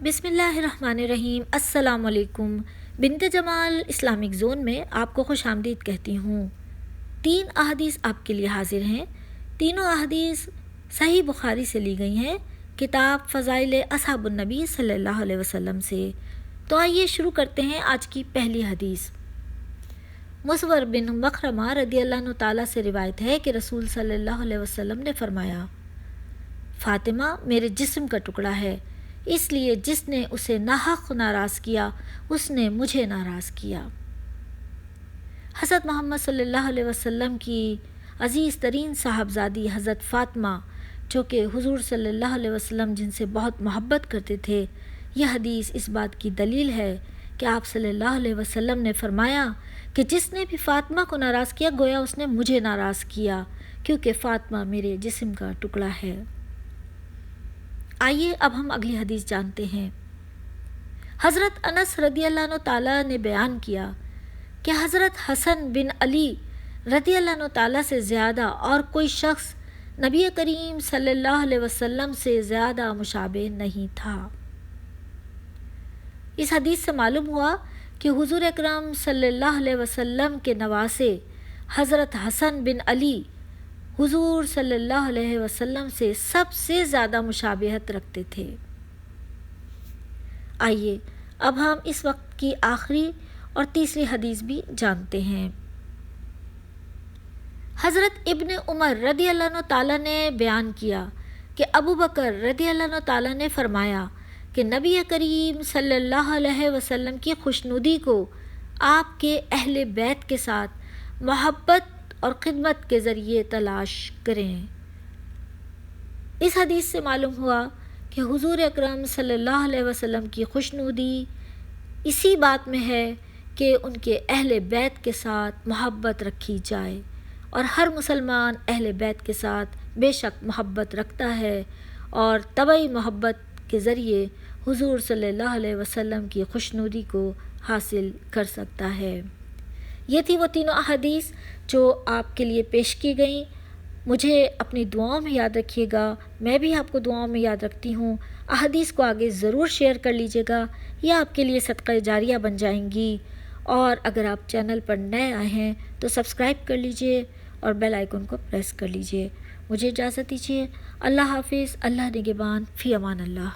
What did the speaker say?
بسم اللہ الرحمن الرحیم۔ السلام علیکم۔ بنت جمال اسلامک زون میں آپ کو خوش آمدید کہتی ہوں۔ 3 احادیث آپ کے لیے حاضر ہیں۔ تینوں احادیث صحیح بخاری سے لی گئی ہیں، کتاب فضائل اصحاب النبی صلی اللہ علیہ وسلم سے۔ تو آئیے شروع کرتے ہیں آج کی پہلی حدیث۔ مسور بن مخرمہ رضی اللہ عنہ تعالیٰ سے روایت ہے کہ رسول صلی اللہ علیہ وسلم نے فرمایا، فاطمہ میرے جسم کا ٹکڑا ہے، اس لیے جس نے اسے ناحق ناراض کیا اس نے مجھے ناراض کیا۔ حضرت محمد صلی اللہ علیہ وسلم کی عزیز ترین صاحبزادی حضرت فاطمہ، جو کہ حضور صلی اللہ علیہ وسلم جن سے بہت محبت کرتے تھے، یہ حدیث اس بات کی دلیل ہے کہ آپ صلی اللہ علیہ وسلم نے فرمایا کہ جس نے بھی فاطمہ کو ناراض کیا گویا اس نے مجھے ناراض کیا، کیونکہ فاطمہ میرے جسم کا ٹکڑا ہے۔ آئیے اب ہم اگلی حدیث جانتے ہیں۔ حضرت انس رضی اللہ عنہ تعالیٰ نے بیان کیا کہ حضرت حسن بن علی رضی اللہ عنہ تعالیٰ سے زیادہ اور کوئی شخص نبی کریم صلی اللہ علیہ وسلم سے زیادہ مشابہ نہیں تھا۔ اس حدیث سے معلوم ہوا کہ حضور اکرم صلی اللہ علیہ وسلم کے نواسے حضرت حسن بن علی حضور صلی اللہ علیہ وسلم سے سب سے زیادہ مشابہت رکھتے تھے۔ آئیے اب ہم اس وقت کی آخری اور تیسری حدیث بھی جانتے ہیں۔ حضرت ابن عمر رضی اللہ عنہ تعالیٰ نے بیان کیا کہ ابو بکر رضی اللہ عنہ تعالیٰ نے فرمایا کہ نبی کریم صلی اللہ علیہ وسلم کی خوشنودی کو آپ کے اہل بیت کے ساتھ محبت اور خدمت کے ذریعے تلاش کریں۔ اس حدیث سے معلوم ہوا کہ حضور اکرم صلی اللہ علیہ وسلم کی خوشنودی اسی بات میں ہے کہ ان کے اہل بیت کے ساتھ محبت رکھی جائے، اور ہر مسلمان اہل بیت کے ساتھ بے شک محبت رکھتا ہے اور طبعی محبت کے ذریعے حضور صلی اللہ علیہ وسلم کی خوشنودی کو حاصل کر سکتا ہے۔ یہ تھی وہ تینوں احادیث جو آپ کے لیے پیش کی گئیں۔ مجھے اپنی دعاؤں میں یاد رکھیے گا، میں بھی آپ کو دعاؤں میں یاد رکھتی ہوں۔ احادیث کو آگے ضرور شیئر کر لیجیے گا، یہ آپ کے لیے صدقہ جاریہ بن جائیں گی۔ اور اگر آپ چینل پر نئے آئے ہیں تو سبسکرائب کر لیجیے اور بیل آئیکن کو پریس کر لیجیے۔ مجھے اجازت دیجیے۔ اللہ حافظ۔ اللہ نگہبان۔ فی امان اللہ۔